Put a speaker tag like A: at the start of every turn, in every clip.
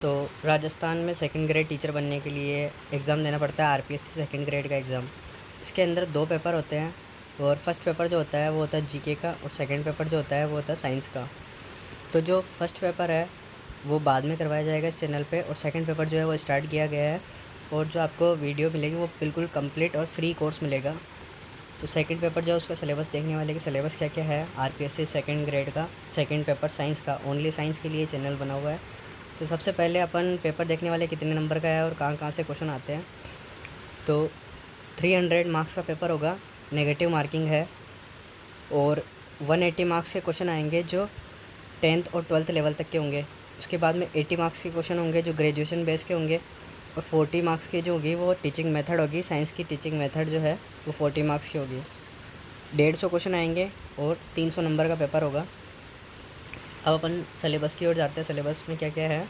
A: तो राजस्थान में second grade teacher बनने के लिए एग्ज़ाम देना पड़ता है आरपीएससी सेकंड ग्रेड का एग्ज़ाम। इसके अंदर 2 पेपर होते हैं और फर्स्ट पेपर जो होता है वो होता है जीके का और सेकंड पेपर जो होता है वो होता है साइंस का। तो जो फर्स्ट पेपर है वो बाद में करवाया जाएगा इस चैनल पे और सेकंड पेपर जो है वो स्टार्ट किया गया है और जो आपको वीडियो मिलेगी वो बिल्कुल कंप्लीट और फ्री कोर्स मिलेगा। तो सेकंड पेपर जो है उसका सिलेबस देखने वाले कि सिलेबस क्या-क्या है आरपीएससी सेकंड ग्रेड का, सेकंड पेपर साइंस का, ओनली साइंस के लिए चैनल बना हुआ है। तो सबसे पहले अपन पेपर देखने वाले कितने नंबर का है और कहाँ-कहाँ से क्वेश्चन आते हैं। तो 300 मार्क्स का पेपर होगा, नेगेटिव मार्किंग है और 180 मार्क्स के क्वेश्चन आएंगे जो 10th और 12th लेवल तक के होंगे। उसके बाद में 80 मार्क्स के क्वेश्चन होंगे जो ग्रेजुएशन बेस के होंगे और 40 मार्क्स की जो होगी वो टीचिंग मेथड होगी। साइंस की टीचिंग मेथड जो है वो 40 मार्क्स की होगी। 150 क्वेश्चन आएंगे और 300 नंबर का पेपर होगा। अब अपन सिलेबस की ओर जाते हैं। सिलेबस में क्या क्या है,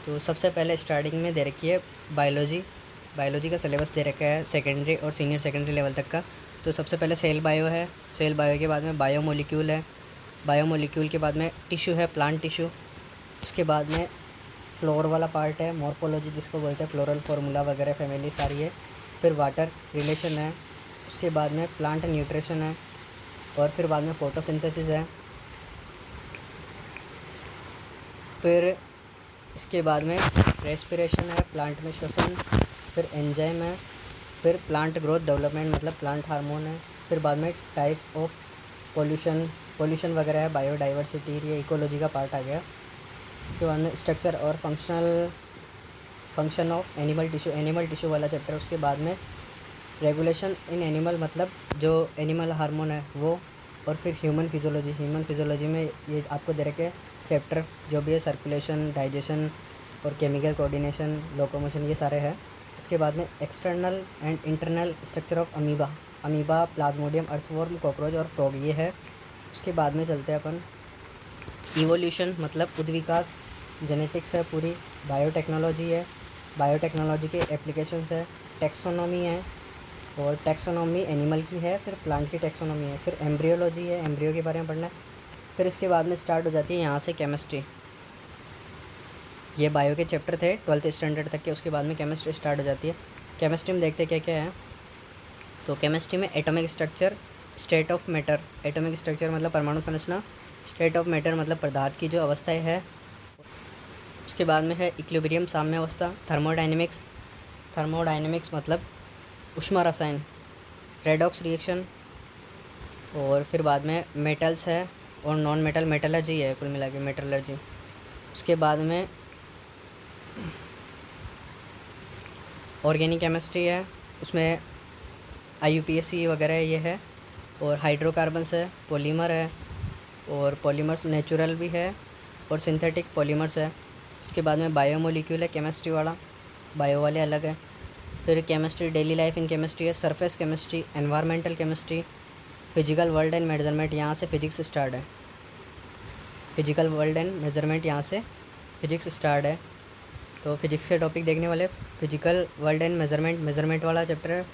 A: तो सबसे पहले स्टार्टिंग में दे रखी है बायोलॉजी का सिलेबस दे रखा है सेकेंडरी और सीनियर सेकेंडरी लेवल तक का। तो सबसे पहले सेल बायो है, सेल बायो के बाद में बायोमोलिक्यूल है, बायोमोलिक्यूल के बाद में टिश्यू है, प्लांट टिश्यू। उसके बाद में फ्लोर वाला पार्ट है, मॉर्फोलॉजी जिसको बोलते हैं, फ्लोरल फार्मूला वगैरह फैमिली सारी है। फिर वाटर रिलेशन है, उसके बाद में प्लांट न्यूट्रिशन है और फिर बाद में फोटोसिंथेसिस है। फिर इसके बाद में रेस्पिरेशन है, प्लांट में श्वसन, फिर एंजाइम है, फिर प्लांट ग्रोथ डेवलपमेंट मतलब प्लांट हार्मोन है। फिर बाद में टाइप ऑफ पोल्यूशन वगैरह है, बायोडाइवर्सिटी, ये इकोलॉजी का पार्ट आ गया। उसके बाद में स्ट्रक्चर और फंक्शन ऑफ एनिमल टिश्यू वाला चैप्टर। उसके बाद में रेगुलेशन इन एनिमल मतलब जो एनिमल हार्मोन है वो। और फिर ह्यूमन फिजियोलॉजी में ये आपको दे रखे चैप्टर जो भी है, सर्कुलेशन, डाइजेशन और केमिकल कोऑर्डिनेशन, लोकोमोशन, ये सारे हैं। उसके बाद में external and internal structure of amoeba, Plasmodium, earthworm, cockroach और फ्रॉग, ये है। उसके बाद में चलते हैं अपन इवोल्यूशन मतलब उद्विकास, जेनेटिक्स है पूरी, बायोटेक्नोलॉजी है, बायोटेक्नोलॉजी के एप्लीकेशंस है, टेक्सोनॉमी है और टेक्सोनॉमी एनिमल की है, फिर प्लांट की टेक्सोनॉमी है, फिर एम्ब्रियोलॉजी है, एम्ब्रियो के बारे में पढ़ना है। फिर इसके बाद में स्टार्ट हो जाती है यहाँ से केमिस्ट्री। ये बायो के चैप्टर थे 12th स्टैंडर्ड तक के। उसके बाद में केमिस्ट्री स्टार्ट हो जाती है। केमिस्ट्री में देखते क्या क्या है, तो केमिस्ट्री में atomic structure, state of matter, atomic structure मतलब परमाणु संरचना, स्टेट ऑफ मैटर मतलब पदार्थ की जो अवस्थाएँ है। उसके बाद में है इक्विलिब्रियम, साम्य अवस्था, थर्मोडाइनमिक्स मतलब ऊष्मा रसायन, रेडॉक्स रिएक्शन। और फिर बाद में मेटल्स है और नॉन मेटल, मेटलर्जी है कुल मिला के मेटलर्जी। उसके बाद में ऑर्गेनिक केमिस्ट्री है, उसमें आईयूपीएसी वगैरह ये है। और हाइड्रोकार्बन्स है, पॉलीमर है और पॉलीमर्स नेचुरल भी है और सिंथेटिक पॉलीमर्स है। उसके बाद में बायोमोलिक्यूल है केमिस्ट्री वाला, बायो वाले अलग है। फिर chemistry daily life in chemistry है, surface chemistry, environmental chemistry, physical world and measurement, यहाँ से फिजिक्स स्टार्ट है। फिजिकल वर्ल्ड एंड मेजरमेंट, यहाँ से फिजिक्स स्टार्ट है। तो फिजिक्स के टॉपिक देखने वाले फिजिकल वर्ल्ड एंड मेजरमेंट वाला चैप्टर है।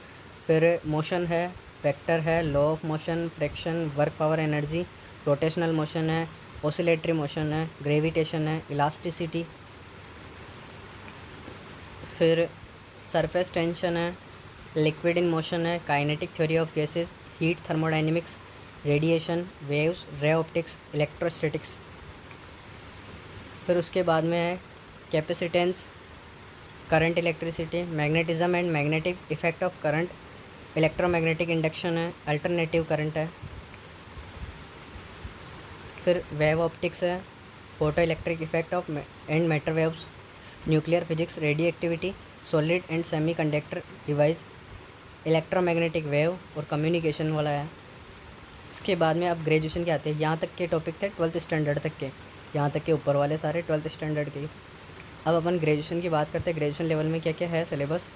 A: फिर मोशन है, वेक्टर है, law of motion, friction, work power energy, rotational motion है, ऑसिलेटरी मोशन है, ग्रेविटेशन है, इलास्टिसिटी। फिर सरफेस टेंशन है, लिक्विड इन मोशन है, kinetic theory of gases, heat thermodynamics, radiation, waves, ray optics, electrostatics. फिर उसके बाद में है capacitance, current, electricity, magnetism and magnetic effect of current, electromagnetic induction है, अल्टरनेटिव करंट है। फिर वेव ऑप्टिक्स है, photo electric effect of and matter waves, nuclear physics, radio activity, solid and semiconductor device, electromagnetic wave और communication वाला है। इसके बाद में अब ग्रेजुएशन के आते हैं। यहाँ तक के टॉपिक थे 12th स्टैंडर्ड तक के, यहाँ तक के ऊपर वाले सारे 12th स्टैंडर्ड के। अब अपन ग्रेजुएशन की बात करते हैं। ग्रेजुएशन लेवल में क्या क्या है syllabus.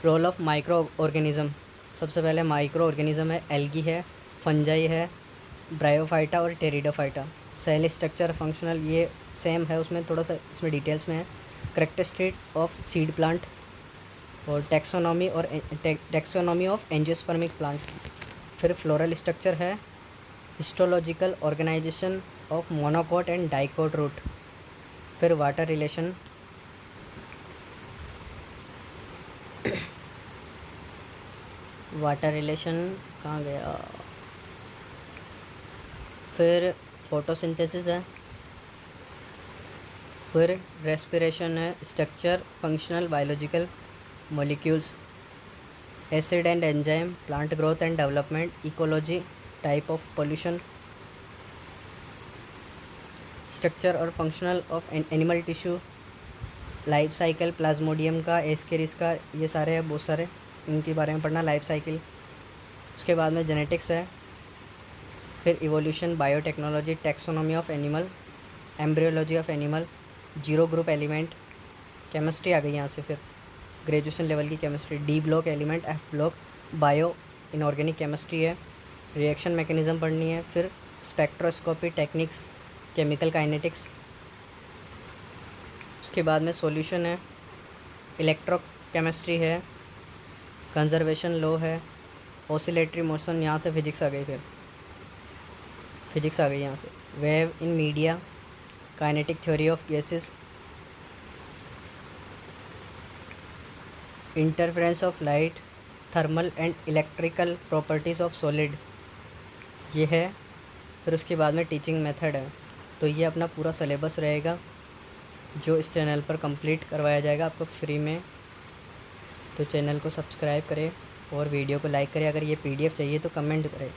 A: Role of micro organism, सबसे पहले माइक्रो ऑर्गेनिज़म है, एल्गी है, फंजाई है, ब्रायोफाइटा और टेरिडोफाइटा। सेल स्ट्रक्चर, फंक्शनल, ये सेम है, उसमें थोड़ा सा इसमें डिटेल्स में है। करेक्टरिस्टिक ऑफ सीड प्लांट और टेक्सोनॉमी ऑफ एंजियोस्पर्मिक प्लांट। फिर फ्लोरल स्ट्रक्चर है, histological organisation of monocot and dicot root, फिर वाटर रिलेशन, वाटर रिलेशन कहाँ गया, फिर फोटोसिंथेसिस है, फिर रेस्पिरेशन है, structure, functional, biological, molecules, acid and enzyme, plant growth and development, ecology, type of pollution, structure और functional of animal tissue, life cycle, plasmodium का, ascaris का, ये सारे हैं, बहुत सारे इनके बारे में पढ़ना, लाइफ साइकिल। उसके बाद में जेनेटिक्स है, फिर evolution, biotechnology, taxonomy of animal, embryology of animal, zero group element, chemistry आ गई यहाँ से, फिर ग्रेजुएशन लेवल की chemistry, D block element, F block, bio inorganic chemistry है, रिएक्शन मैकेनिज़्म पढ़नी है, फिर स्पेक्ट्रोस्कोपी टेक्निक्स, केमिकल काइनेटिक्स। उसके बाद में सॉल्यूशन है, इलेक्ट्रोकेमिस्ट्री है, कंजर्वेशन लॉ है, ऑसिलेटरी मोशन, यहाँ से फिजिक्स आ गई, फिर फिजिक्स आ गई यहाँ से, wave in media, kinetic theory of gases, interference of light, thermal and electrical properties of solid, ये है। फिर उसके बाद में टीचिंग मेथड है। तो ये अपना पूरा सिलेबस रहेगा जो इस चैनल पर कंप्लीट करवाया जाएगा आपको फ्री में। तो चैनल को सब्सक्राइब करें और वीडियो को लाइक करें। अगर ये पीडीएफ चाहिए तो कमेंट करें।